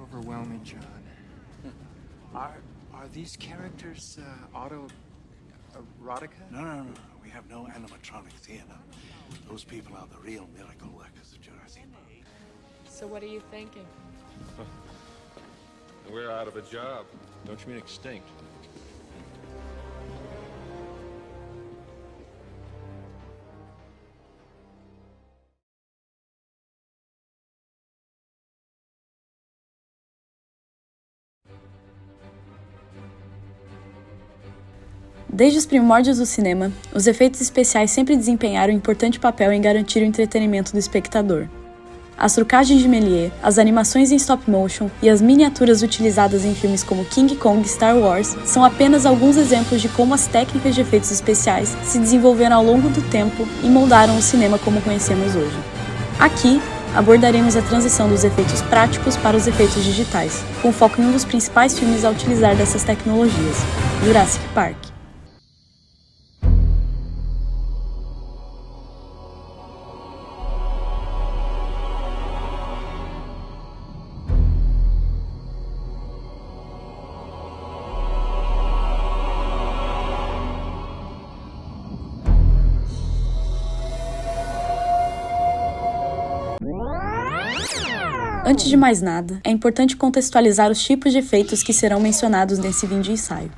overwhelming, John. Are these characters erotica? No. We have no animatronic theater. Those people are the real miracle workers of Jurassic Park. So what are you thinking? We're out of a job. Don't you mean extinct? Desde os primórdios do cinema, os efeitos especiais sempre desempenharam um importante papel em garantir o entretenimento do espectador. As trucagens de Méliès, as animações em stop motion e as miniaturas utilizadas em filmes como King Kong e Star Wars são apenas alguns exemplos de como as técnicas de efeitos especiais se desenvolveram ao longo do tempo e moldaram o cinema como conhecemos hoje. Aqui, abordaremos a transição dos efeitos práticos para os efeitos digitais, com foco em um dos principais filmes a utilizar dessas tecnologias, Jurassic Park. Antes de mais nada, é importante contextualizar os tipos de efeitos que serão mencionados nesse vídeo ensaio.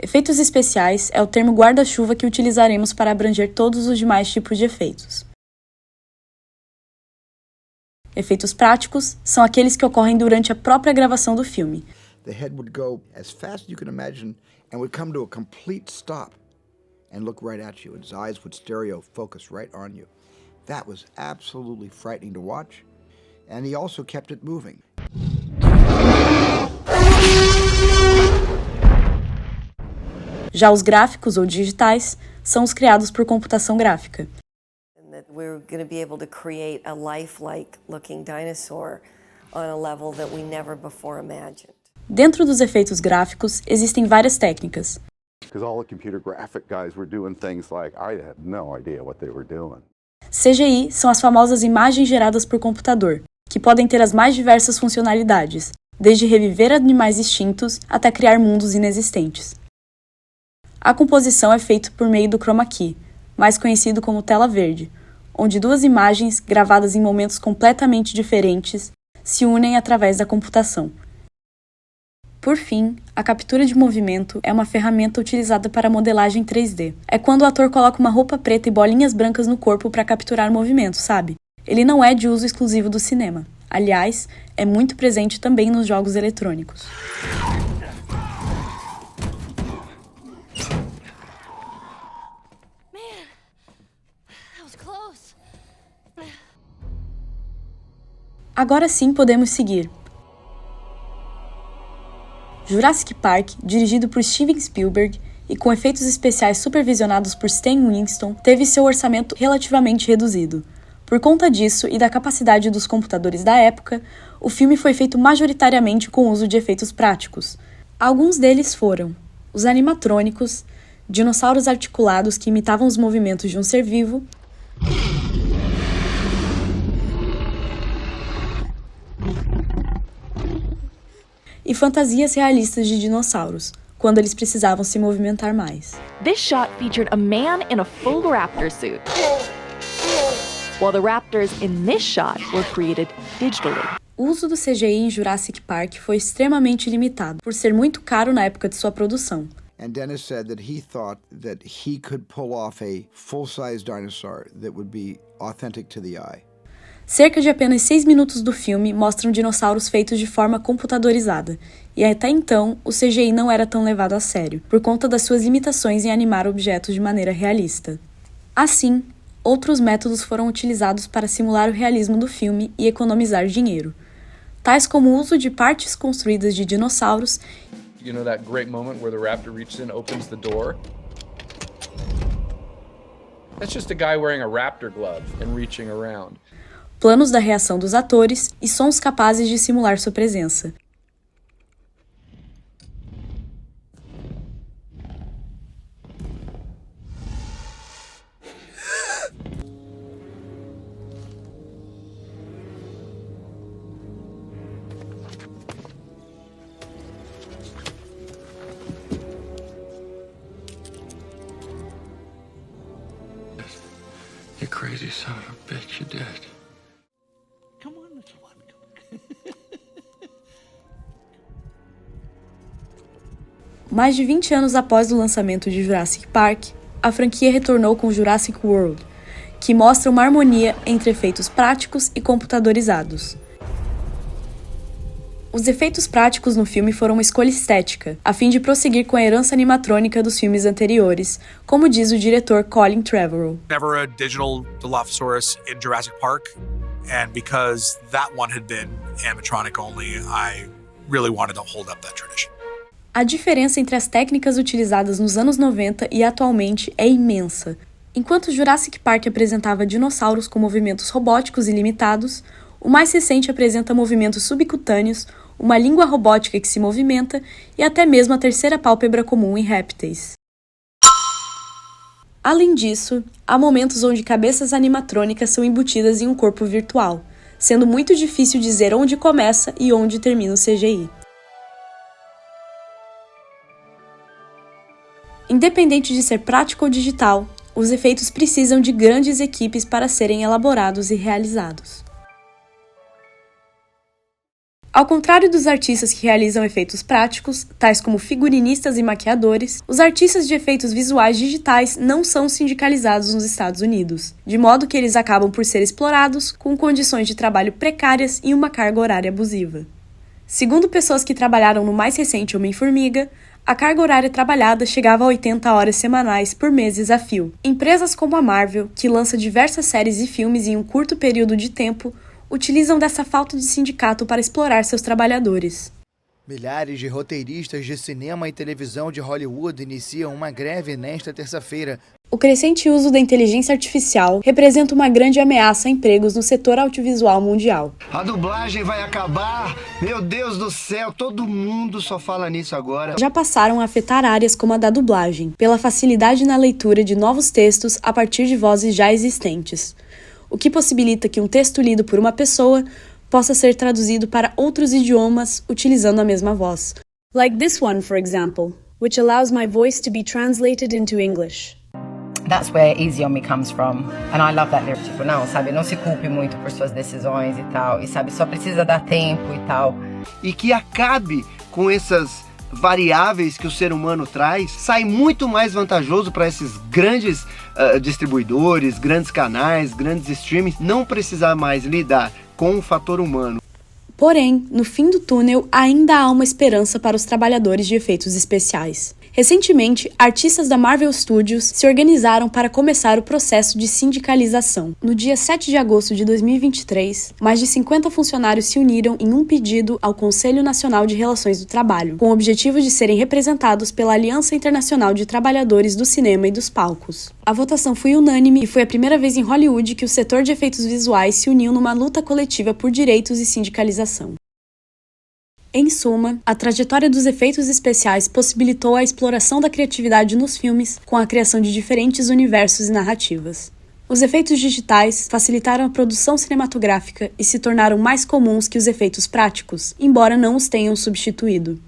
Efeitos especiais é o termo guarda-chuva que utilizaremos para abranger todos os demais tipos de efeitos. Efeitos práticos são aqueles que ocorrem durante a própria gravação do filme. The head would go as fast as you can imagine and would come to a complete stop and look right at you. His eyes would stereo focus right on you. That was absolutely frightening to watch, and he also kept it moving. Já os gráficos ou digitais são os criados por computação gráfica. We're going to be able to create a lifelike looking dinosaur on a level that we never before imagined. Dentro dos efeitos gráficos existem várias técnicas. Because all the computer graphic guys were doing things like I had no idea what they were doing. CGI são as famosas imagens geradas por computador, que podem ter as mais diversas funcionalidades, desde reviver animais extintos até criar mundos inexistentes. A composição é feita por meio do chroma key, mais conhecido como tela verde, onde duas imagens, gravadas em momentos completamente diferentes, se unem através da computação. Por fim, a captura de movimento é uma ferramenta utilizada para modelagem 3D. É quando o ator coloca uma roupa preta e bolinhas brancas no corpo para capturar movimento, sabe? Ele não é de uso exclusivo do cinema. Aliás, é muito presente também nos jogos eletrônicos. Agora sim podemos seguir. Jurassic Park, dirigido por Steven Spielberg e com efeitos especiais supervisionados por Stan Winston, teve seu orçamento relativamente reduzido. Por conta disso e da capacidade dos computadores da época, o filme foi feito majoritariamente com o uso de efeitos práticos. Alguns deles foram os animatrônicos, dinossauros articulados que imitavam os movimentos de um ser vivo, e fantasias realistas de dinossauros, quando eles precisavam se movimentar mais. This shot featured a man in a full raptor suit, while the raptors in this shot were created digitally. O uso do CGI em Jurassic Park foi extremamente limitado, por ser muito caro na época de sua produção. And Dennis said that he thought that he could pull off a full-size dinosaur that would be authentic to the eye. Cerca de apenas 6 minutos do filme mostram dinossauros feitos de forma computadorizada, e até então o CGI não era tão levado a sério, por conta das suas limitações em animar objetos de maneira realista. Assim, outros métodos foram utilizados para simular o realismo do filme e economizar dinheiro, tais como o uso de partes construídas de dinossauros. You know that great moment where the raptor reaches in, opens the door? That's just a guy wearing a raptor glove and reaching around. Planos da reação dos atores e sons capazes de simular sua presença. You crazy son of a bitch, you did. Come on, little one. Mais de 20 anos após o lançamento de Jurassic Park, a franquia retornou com Jurassic World, que mostra uma harmonia entre efeitos práticos e computadorizados. Os efeitos práticos no filme foram uma escolha estética, a fim de prosseguir com a herança animatrônica dos filmes anteriores, como diz o diretor Colin Trevorrow. Never a digital Dilophosaurus in Jurassic Park, and because that one had been animatronic only, I really wanted to hold up that tradition. A diferença entre as técnicas utilizadas nos anos 90 e atualmente é imensa. Enquanto Jurassic Park apresentava dinossauros com movimentos robóticos ilimitados, o mais recente apresenta movimentos subcutâneos, uma língua robótica que se movimenta e até mesmo a terceira pálpebra comum em répteis. Além disso, há momentos onde cabeças animatrônicas são embutidas em um corpo virtual, sendo muito difícil dizer onde começa e onde termina o CGI. Independente de ser prático ou digital, os efeitos precisam de grandes equipes para serem elaborados e realizados. Ao contrário dos artistas que realizam efeitos práticos, tais como figurinistas e maquiadores, os artistas de efeitos visuais digitais não são sindicalizados nos Estados Unidos, de modo que eles acabam por ser explorados com condições de trabalho precárias e uma carga horária abusiva. Segundo pessoas que trabalharam no mais recente Homem-Formiga, a carga horária trabalhada chegava a 80 horas semanais por meses a fio. Empresas como a Marvel, que lança diversas séries e filmes em um curto período de tempo, utilizam dessa falta de sindicato para explorar seus trabalhadores. Milhares de roteiristas de cinema e televisão de Hollywood iniciam uma greve nesta terça-feira. O crescente uso da inteligência artificial representa uma grande ameaça a empregos no setor audiovisual mundial. A dublagem vai acabar! Meu Deus do céu, todo mundo só fala nisso agora. Já passaram a afetar áreas como a da dublagem, pela facilidade na leitura de novos textos a partir de vozes já existentes, o que possibilita que um texto lido por uma pessoa possa ser traduzido para outros idiomas utilizando a mesma voz. Like this one, for example, which allows my voice to be translated into English. That's where Easy On Me comes from. And I love that lyric. Tipo, não, sabe, não se culpe muito por suas decisões e tal. E sabe, só precisa dar tempo e tal. E que acabe com essas variáveis que o ser humano traz, sai muito mais vantajoso para esses grandes distribuidores, grandes canais, grandes streamings, não precisar mais lidar com o fator humano. Porém, no fim do túnel, ainda há uma esperança para os trabalhadores de efeitos especiais. Recentemente, artistas da Marvel Studios se organizaram para começar o processo de sindicalização. No dia 7 de agosto de 2023, mais de 50 funcionários se uniram em um pedido ao Conselho Nacional de Relações do Trabalho, com o objetivo de serem representados pela Aliança Internacional de Trabalhadores do Cinema e dos Palcos. A votação foi unânime e foi a primeira vez em Hollywood que o setor de efeitos visuais se uniu numa luta coletiva por direitos e sindicalização. Em suma, a trajetória dos efeitos especiais possibilitou a exploração da criatividade nos filmes com a criação de diferentes universos e narrativas. Os efeitos digitais facilitaram a produção cinematográfica e se tornaram mais comuns que os efeitos práticos, embora não os tenham substituído.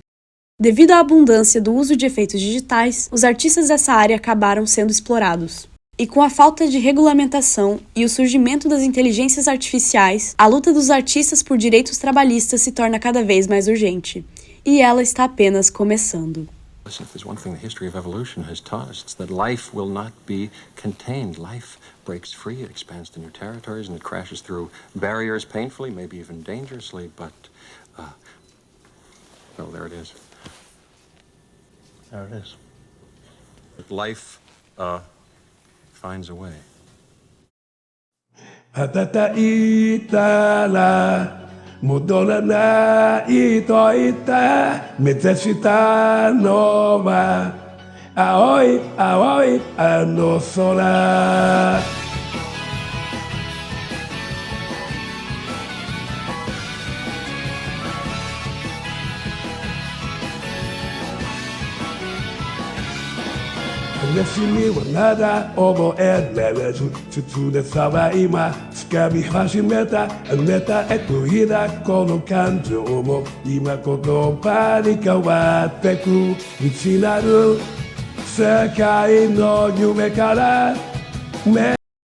Devido à abundância do uso de efeitos digitais, os artistas dessa área acabaram sendo explorados. E com a falta de regulamentação e o surgimento das inteligências artificiais, a luta dos artistas por direitos trabalhistas se torna cada vez mais urgente. E ela está apenas começando. Listen, if there's one thing the history of evolution has taught us, it's that life will not be contained. Life breaks free, it expands to new territories, and it crashes through barriers painfully, maybe even dangerously, but, oh, there it is. There it is. But life, finds a way. Hatata itala mudona na ito ita metesita nova aoi anosora. Nesimi wanada omo edlele tutu de sava ima skabi hashimeta meta etuhida kono kanjo omo ima kono panika wa teku ichinaru sekai no yume kara